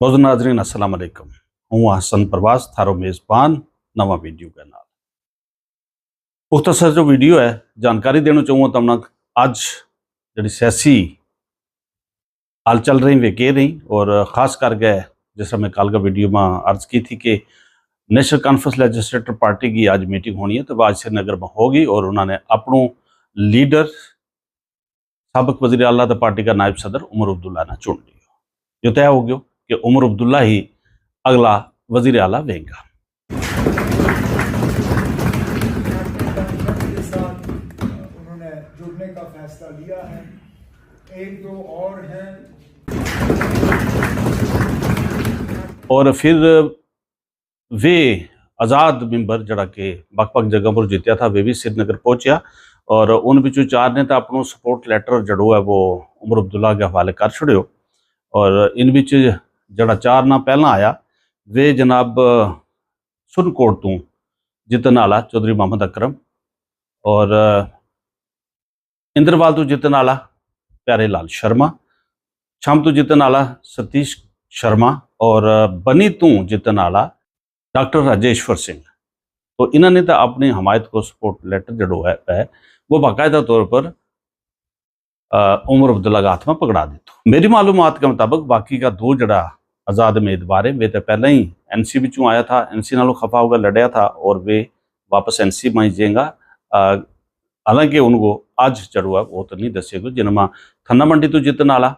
मौजूद नाजरीन अस्सलाम वालेकुम। हूँ हसन प्रवास थारो मेज़बान नवा वीडियो के नाल मुख्तसर जो वीडियो है जानकारी देना चाहूँगा तमना अज जी सियासी हाल चल रही वे कह रही और ख़ास करके जिस मैं कल का वीडियो में अर्ज की थी कि नेशनल कॉन्फ्रेंस लेजिस्लेटर पार्टी की आज मीटिंग होनी है, तो वह आज श्रीनगर में होगी और उन्होंने अपनों लीडर सबक वज़ीर आला तो पार्टी का नायब सदर उमर अब्दुल्ला ने चुन लिया। जो तय हो गया कि उमर अब्दुल्ला ही अगला वज़ीर आला बनेगा। उन्होंने जुड़ने का फैसला लिया है। एक दो और हैं और फिर वे आज़ाद मेंबर जरा के बख जगह पर जीत्या था वे भी श्रीनगर पहुंचा और उन बिचों चार ने तो अपनों सपोर्ट लैटर जड़ो है वो उमर अब्दुल्ला के हवाले कर छड़ियो। और इन बिच जड़ा चार ना पहला आया वे जनाब सुरनकोट तो जितन आला चौधरी मोहम्मद अकरम और इंद्रवाल तो जितन आला प्यारे लाल शर्मा, छम तो जितन आला सतीश शर्मा और बनी तो जितन आला डॉक्टर राजेश्वर सिंह। तो इन्होंने तो अपनी हमायत को सपोर्ट लेटर जड़ो है वो बाकायदा तौर पर उमर अब्दुल्ला का हाथ में पकड़ा देते। मेरी मालूमात के मुताबिक बाकी का दो जड़ा आज़ाद उम्मीदवार है वे तो पहले ही NC बिचों आया था, NC नालों खफा होकर लड़िया था और वे वापस NC में जाएगा। हालांकि उनको आज जड़ो है वो तो नहीं दसेगा जिनमें थन्ना मंडी तो जितन आला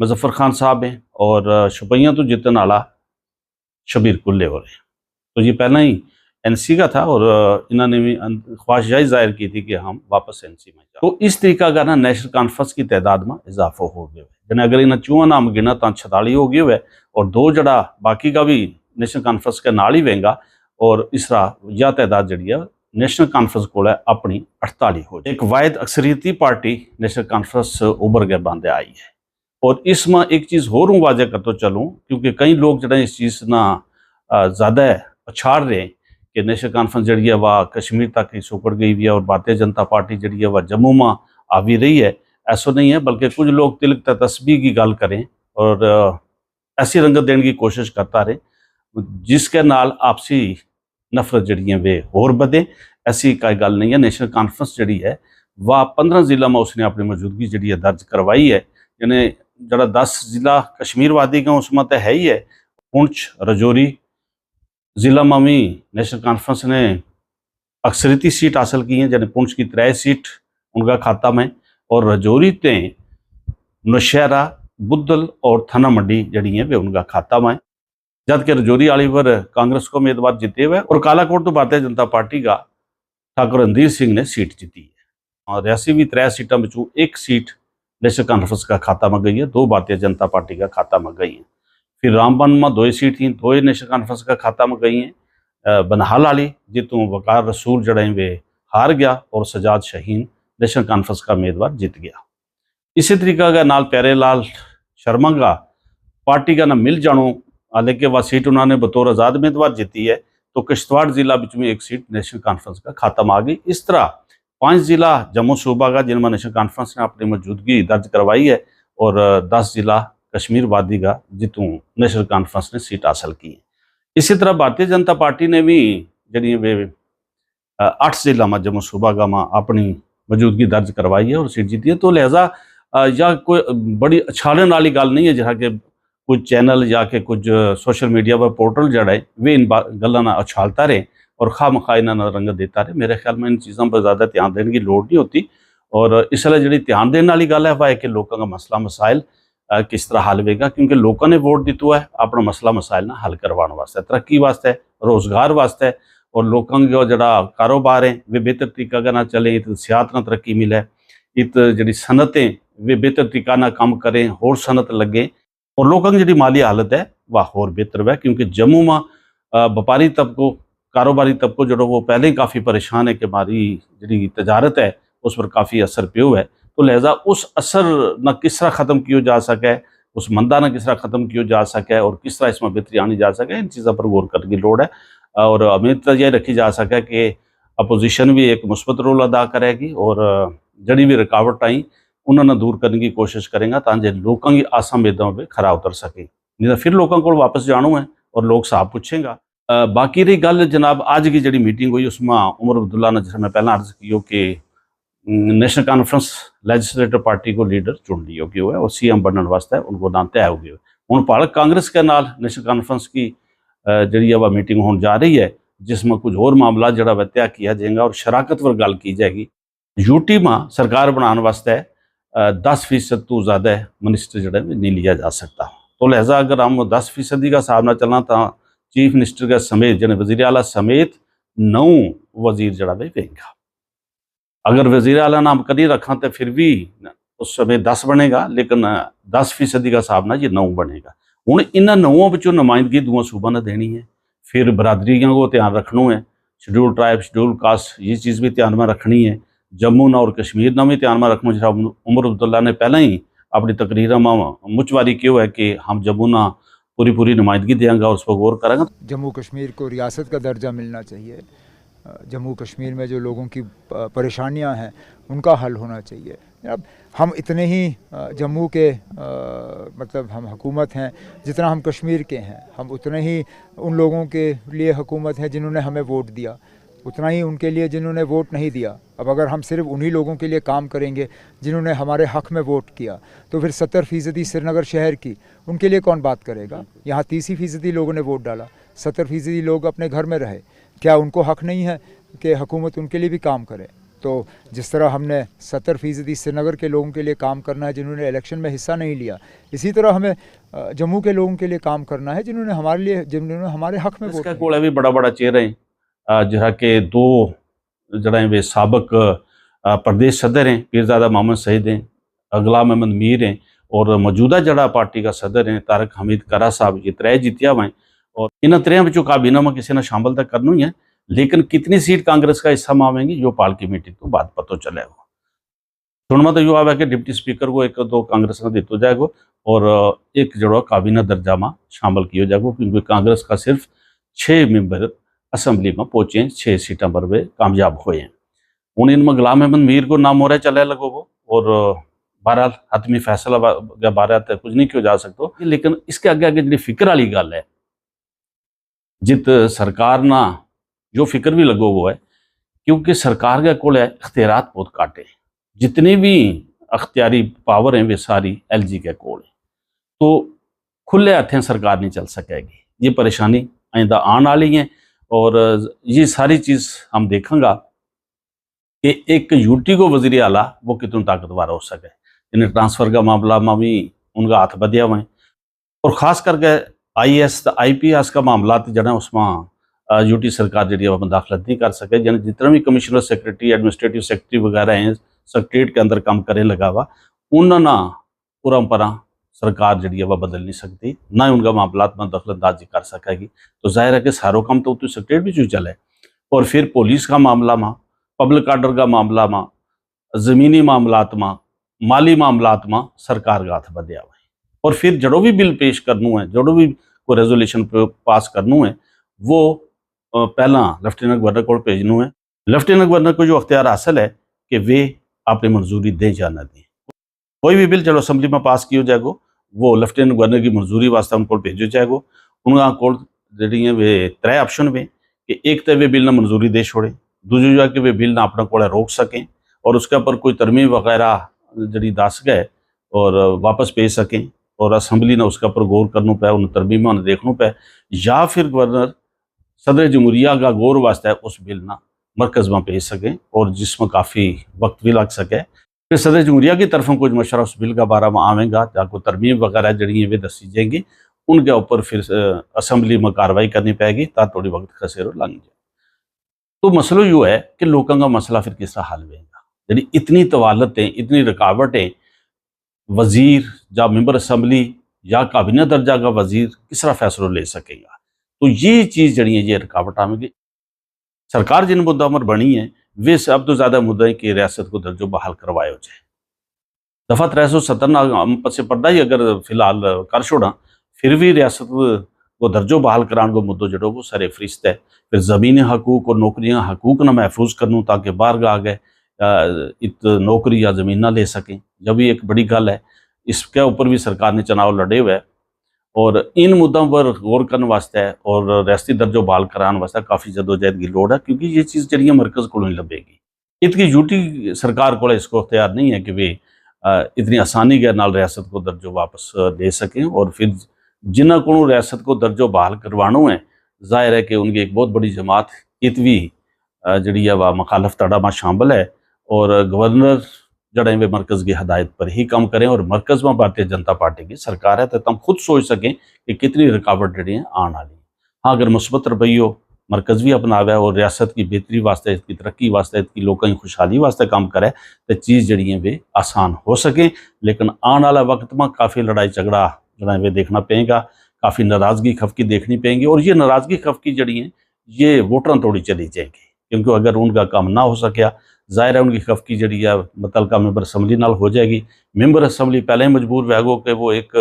मुजफ्फर खान साहब हैं और शुपैया तो जितन आला शबीर कुल्ले हो रहे हैं। तो ये पहले ही NC का था और इन्होंने भी ख्वाहिशाई जाहिर की थी कि हम वापस NC में जाए। तो इस तरीका का ना नेशनल कॉन्फ्रेंस की तादाद में इजाफा हो गया है। जिन्हें अगर इन्हें चूहा नाम गिना तो 46 हो गया है और दो जड़ा बाकी का भी नेशनल कॉन्फ्रेंस के नाल ही वेंगा और इस तरह यह तादाद जड़ी है नेशनल कॉन्फ्रेंस को अपनी 48 हो जाए। एक वायद अक्सरियती पार्टी नेशनल कॉन्फ्रेंस उभर के बांधे आई है और इसमें एक चीज़ होर वाजह करते चलूँ क्योंकि कई लोग जरा इस चीज़ ना ज़्यादा पछाड़ रहे हैं कि नेशनल कॉन्फ्रेंस जड़ी है वह कश्मीर तक ही सुकड़ गई हुई है और भारतीय जनता पार्टी जड़ी है वह जम्मू में आ भी रही है। ऐसा नहीं है बल्कि कुछ लोग तिलक तस्बीह की गल करें और ऐसी रंगत देने की कोशिश करता रहे जिसके नाल आपसी नफरत जड़ी है वे होर बदे। ऐसी कोई गल नहीं है। नेशनल कॉन्फ्रेंस जड़ी है वह 15 जिला में उसने अपनी मौजूदगी जड़ी है दर्ज करवाई है। यानी जरा 10 जिला कश्मीर वादी का उसमें तो है ही है। पुंछ रजौरी जिला में भी नेशनल कॉन्फ्रेंस ने अक्सरियती सीट हासिल की है। जैसे पुंछ की 3 सीट उनका खाता में और रजौरी ते नौशहरा बुद्धल और थना मंडी जड़ी है वे उनका खाता में। जबकि रजौरी वाली पर कांग्रेस को उम्मीदवार जीते हुए और कालाकोट तो भारतीय जनता पार्टी का ठाकुर रणधीर सिंह ने सीट जीती है। और रियासी भी 3 सीटों में एक सीट नेशनल कॉन्फ्रेंस का खाता में गई है, 2 भारतीय जनता पार्टी का खाता में गई है। फिर रामबन में 2 सीट थी, 2 नेशनल कॉन्फ्रेंस का खाता में गई हैं। बनहाल वाली जितों वकार रसूल जड़े वे हार गया और सजाद शहीन नेशनल कॉन्फ्रेंस का उम्मीदवार जीत गया। इसी तरीका का नाल प्यारे लाल शर्मा का पार्टी का ना मिल जानो हालांकि वह सीट उन्होंने बतौर आज़ाद उम्मीदवार जीती है। तो किश्तवाड़ जिला बीच में एक सीट नेशनल कॉन्फ्रेंस का खाता में आ गई। इस तरह 5 जिला जम्मू सूबा का जिनमें नेशनल कॉन्फ्रेंस ने अपनी मौजूदगी दर्ज करवाई है और 10 जिला कश्मीर वादी का जितों नेशनल कॉन्फ्रेंस ने सीट हासिल की है। इसी तरह भारतीय जनता पार्टी ने भी जी वे 8 जिला में जम्मू सूबा का में अपनी मौजूदगी दर्ज करवाई है और सीट जीती है। तो लिहाजा या कोई बड़ी अछाड़न वाली गल नहीं है जहाँ के कुछ चैनल या के कुछ सोशल मीडिया पर पोर्टल जड़ा है वे इन गलों ना उछालता रहे और खा मखा इन्होंने रंगत देता रहे। मेरे ख्याल में इन चीज़ों पर ज़्यादा ध्यान देने की लोड़ नहीं होती और इसलिए जी ध्यान देने वाली गल है वह है कि लोगों का मसला मसाइल किस तरह हल होगा क्योंकि लोगों ने वोट दिता है अपना मसला मसाइल ना हल करवाने वास्ते, तरक्की वास्ते, रोज़गार वास्ते और लोगों का जड़ा कारोबार है वे बेहतर तरीका का ना चले, इत सियात ना तरक्की मिले, इत जी सनतें वे बेहतर तरीका ना काम करें, होर सनत लगे और लोगों की जी माली हालत है वह होर बेहतर है। क्योंकि जम्मू में व्यापारी तबको कारोबारी तबको जो वो पहले ही काफ़ी परेशान है कि हमारी जी तजारत है उस पर काफ़ी असर प्यो है। तो लिहाजा उस असर न किस तरह ख़त्म किया जा सके, उस मंदा न किस तरह ख़त्म किया जा सके और किस तरह इसमें बेहतरी आनी जा सके, इन चीज़ों पर गौर करने की लोड़ है। और उम्मीद तो यह रखी जा सके कि अपोजिशन भी एक मुस्बत रोल अदा करेगी और जड़ी भी रुकावट आई उन्होंने दूर करने की कोशिश करेंगे ताकि लोगों की आसा उम्मीदों पर खरा उतर सके। नहीं तो फिर लोगों को वापस जाना है और लोग साहब पूछेंगे। बाकी रही गल जनाब आज की जी मीटिंग हुई उसमें उमर अब्दुल्ला ने, जैसे मैं पहला अर्ज की कि नेशनल कॉन्फ्रेंस लेजिस्लेटिव पार्टी को लीडर चुन लियो गया है और सीएम बनने वास्ते उनको नाम तय हो गया। हूँ भाड़क कांग्रेस के नाल नेशनल कॉन्फ्रेंस की जी वह मीटिंग होने जा रही है, जिसमें कुछ और मामला जरा वह तय किया जाएगा और शराकतवर गल की जाएगी। यूटी में सरकार बनाने वास्ते 10% तो ज़्यादा मिनिस्टर जड़ा नहीं लिया जा सकता। तो लिहाजा अगर हम 10% का हिसाब न चलना तो चीफ मिनिस्टर के समेत जने वजीर आला समेत 9 वजीर जड़ा वेगा। अगर वजीर आला नाम कदी रखा तो फिर भी उस समय 10 बनेगा, लेकिन 10% का हिसाब ना ये 9 बनेगा। हूँ इन्होंने 9 बच्चों नुमाइंदगी दूसरा सूबा ने देनी है, फिर बरादरियों को ध्यान रखना है, शेड्यूल ट्राइब शेड्यूल कास्ट ये चीज़ भी ध्यान में रखनी है, जम्मू ना और कश्मीर ना भी ध्यान में रखना। जरा उमर अब्दुल्ला ने पहले ही अपनी तकरीर में मुचवारी क्यों है कि हम जम्मू ना पूरी नुमाइंदगी देंगे और उस पर गौर करेंगे। जम्मू कश्मीर को रियासत का दर्जा मिलना चाहिए। जम्मू कश्मीर में जो लोगों की परेशानियां हैं उनका हल होना चाहिए। अब हम इतने ही जम्मू के मतलब हम हुकूमत हैं जितना हम कश्मीर के हैं, हम उतने ही उन लोगों के लिए हुकूमत है जिन्होंने हमें वोट दिया, उतना ही उनके लिए जिन्होंने वोट नहीं दिया। अब अगर हम सिर्फ उन्हीं लोगों के लिए काम करेंगे जिन्होंने हमारे हक़ में वोट किया, तो फिर 70% श्रीनगर शहर की उनके लिए कौन बात करेगा? यहाँ 30% लोगों ने वोट डाला, 70% लोग अपने घर में रहे। क्या उनको हक़ नहीं है कि हुकूमत उनके लिए भी काम करे? तो जिस तरह हमने 70% श्रीनगर के लोगों के लिए काम करना है जिन्होंने इलेक्शन में हिस्सा नहीं लिया, इसी तरह हमें जम्मू के लोगों के लिए काम करना है जिन्होंने हमारे हक़ में वोट किया। कोल भी बड़ा चेहरा है जरा के 2 जरा वे साबक प्रदेश सदर हैं, पीरजादा मोहम्मद सईद हैं, गुलाम अहमद मीर हैं और मौजूदा जड़ा पार्टी का सदर हैं तारक हमीद करा साहब। ये 3 जीतिया हुआ हैं और इन 3 बच्चों काबीना में किसी ने शामिल तक करना ही है, लेकिन कितनी सीट कांग्रेस का हिस्सा में आवेंगी जो पाल की मीटिंग तो बाद पता चलेगा। सुनना तो यो आवे कि डिप्टी स्पीकर को 1-2 कांग्रेस ने दितो जाएगा और एक जड़ो काबीना दर्जा में शामिल किया जाएगा, क्योंकि कांग्रेस का सिर्फ 6 मेंबर असम्बली में पहुंचे, 6 सीटों पर वे कामयाब हुए हैं। हूँ इनमें गुलाम अहमद मीर को नाम हो रहा चले लगो वो, और बहरहाल हतमी फैसला बारे तो कुछ नहीं किया जा सकता, लेकिन इसके आगे जी फिक्र वाली गल है जित सरकार ना जो फिक्र भी लगो वो है, क्योंकि सरकार के कोल इख्तियारात बहुत घट है, जितनी भी अख्तियारी पावर हैं वे सारी LG के कोल है। तो खुले हथें सरकार नहीं चल सकेगी, ये परेशानी आइंदा आने वाली है और ये सारी चीज़ हम देखेंगे कि एक यूटी को वजीर आला वो कितना ताकतवर हो सके। इन्हें ट्रांसफ़र का मामला में भी उनका हाथ बधिया हुए और ख़ास करके IAS IPS का मामला जड़ा उसमें यूटी सरकार जी वह मुदाखलत नहीं कर सके। जन जितना भी कमिश्नर सेक्रेटरी एडमिनिस्ट्रेटिव सेक्रेटरी वगैरह हैं सेक्रेटरीट के अंदर काम करे लगा हुआ, उन्होंने पूरा परा सरकार जी वह बदल नहीं सकती, ना ही उनका मामला में दखलंदाजी कर सकेगी। तो जाहिर है कि सारों काम तो सेक्रेटरी भी जो चले और फिर पुलिस का मामला में, पब्लिक आर्डर का मामला में, ज़मीनी मामलात में, माली मामलात में सरकार का हाथ बधिया हुआ है। और फिर जड़ों भी बिल पेश करनू है, जड़ों भी कोई रेजोल्यूशन पास करनू है, वो पहला लेफ्टिनेंट गवर्नर को भेजनू है। लेफ्टिनेंट गवर्नर को जो अख्तियार हासिल है कि वे अपनी मंजूरी दें या ना दें। कोई भी बिल चलो असम्बली में पास किया जाएगा वो लेफ्टिनेंट गवर्नर की मंजूरी वास्ते उनको भेजो जाएगा। उनका कोल जी वे 3 ऑप्शन में कि एक तो वे बिल ना मंजूरी दे छोड़े, दूसरी जाके वे बिल ना अपना कोड़ा रोक सकें और उसके ऊपर कोई तरमीम वगैरह जी दस गए और वापस भेज सकें और असम्बली ने उसके ऊपर गौर करना पे, उन तरमीमों ने देखना पे, या फिर गवर्नर सदर जमहूरिया का गौर वास्ते उस बिल ना मरकज़ में भेज सकें और जिसमें काफ़ी वक्त भी लग सके। फिर सदर जमहूरिया की तरफों कुछ मशवरा उस बिल का बारे में आवेगा, जहाँ को तरमीम वगैरह जड़ी वे दसी जाएंगी, उनके ऊपर फिर असम्बली में कार्रवाई करनी पड़ेगी ताकि थोड़ी वक्त खसेरो लंघ जाए। तो मसला यूँ है कि लोगों का मसला फिर किस तरह हल होगा, यानी इतनी तवालतें, इतनी रुकावटें, वजीर या मेंबर असम्बली या काबीना दर्जा का वजीर किस तरह फैसला ले सकेगा। तो ये चीज़ जड़ी है, ये रुकावट आवेगी। सरकार जिन मुद्दा पर बनी है वे सब तो ज़्यादा मुद्दा है कि रियासत को दर्जो बहाल करवाया जाए। दफ़ा 370 से पर्दा ही अगर फिलहाल कर छोड़ा, फिर भी रियासत को दर्जो बहाल कराने को मुद्दों जड़ों को सरे फरिश्त है। फिर ज़मीनी हकूक और नौकरियाँ हकूक ना महफूज करनूँ ताकि बाहर आ गए इत नौकरी या ज़मीन ना ले सकें, जब भी एक बड़ी गल है। इसके ऊपर भी सरकार ने चुनाव लड़े हुए और इन मुद्दों पर गौर करने वास्ते और रियासती दर्जो बहाल कराने वास्ते काफ़ी जदोजहद की लोड़ है, क्योंकि ये चीज़ जी मरकज़ को नहीं लभेगी। इतनी यूटी सरकार को इसको अख्तियार नहीं है कि वे इतनी आसानी के नाल रियासत को दर्जो वापस ले सकें। और फिर जिन्हों को रियासत को दर्जो बहाल करवाना है, जाहिर है कि उनकी एक बहुत बड़ी जमात इतवी जी वह मुखालफ तड़ा में शामिल है। और गवर्नर जड़े वे मरकज़ की हदायत पर ही काम करें और मरकज़ में भारतीय जनता पार्टी की सरकार है, तो तुम खुद सोच सकें कि कितनी रुकावट जी आने वाली। हाँ, अगर मुस्बत रवैयो मरकज़ भी अपनावे और रियासत की बेहतरी वास्ते, इसकी तरक्की वास्ते, इसकी लोगों की खुशहाली वास्ते काम करे, तो चीज़ जड़ी वे आसान हो सकें। लेकिन आने वाला वक्त में काफ़ी लड़ाई झगड़ा जड़ा वे देखना पेगा, काफ़ी नाराज़गी खफकी देखनी पेगी। और ये नाराज़गी खफकी जड़ी है ये वोटरों तोड़ी चली जाएगी, क्योंकि अगर उनका काम ना हो सकिया, जाहिर है उनकी खफकी जड़ी है मुतलका मेंबर असम्बली नाल हो जाएगी। मेंबर असम्बली पहले ही मजबूर वैगो कि वो एक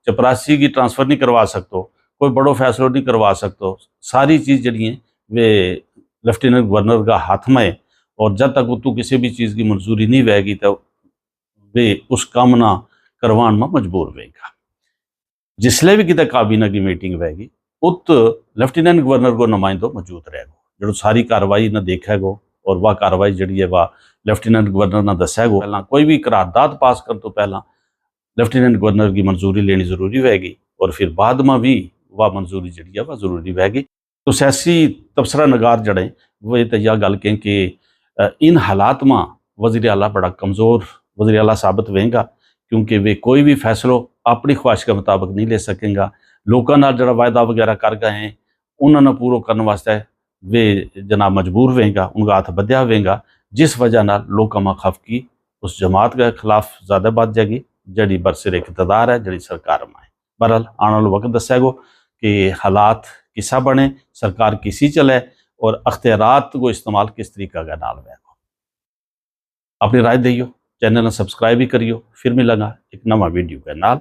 चपरासी की ट्रांसफ़र नहीं करवा सकते, कोई बड़ो फैसलो नहीं करवा सकते। सारी चीज़ जड़ी है वे लेफ्टिनेंट गवर्नर का हाथ में है, और जब तक उतू किसी भी चीज़ की मंजूरी नहीं वैगी तो वे उस काम ना करवान में मजबूर वेगा। जिसले भी कितने काबीना की मीटिंग वैगी उत लेफ्टिनेंट गवर्नर को नुमाइंदो मौजूद रहेगो, जो सारी कार्रवाई न देखेगो। और वह कार्रवाई जी है वह लेफ्टिनेंट गवर्नर ने दसेगो। पहला कोई भी करारदाद पास कर तो पहला लेफ्टिनेंट गवर्नर की मंजूरी लेनी जरूरी रहेगी, और फिर बाद में भी वह मंजूरी जी है वह जरूरी रहेगी। तो सियासी तबसरा नगार जड़े वो तो यह गल कहें कि इन हालात में वज़ीर आला बड़ा कमज़ोर वज़ीर आला साबित होगा, क्योंकि वे कोई भी फैसलो अपनी ख्वाहिश के मुताबिक नहीं ले सकेंगा। लोगों नाल जड़ा वायदा वगैरह कर गए हैं उन्होंने पूरा करने वास्ते वे जनाब मजबूर होगा, उनका हाथ बध्या होगा, जिस वजह नाल लोगों में खफकी उस जमात के खिलाफ ज़्यादा बढ़ जाएगी जड़ी बरसिर इक़्तिदार है, जड़ी सरकार में है। बहरहाल आने वाला वक्त दसेगो कि हालात किसा बने, सरकार किसी चले और अख्तियारात को इस्तेमाल किस तरीका का नाल वैगो। अपनी राय दियो, चैनल ने सब्सक्राइब भी करियो। फिर मिलेगा एक नवा वीडियो के नाल।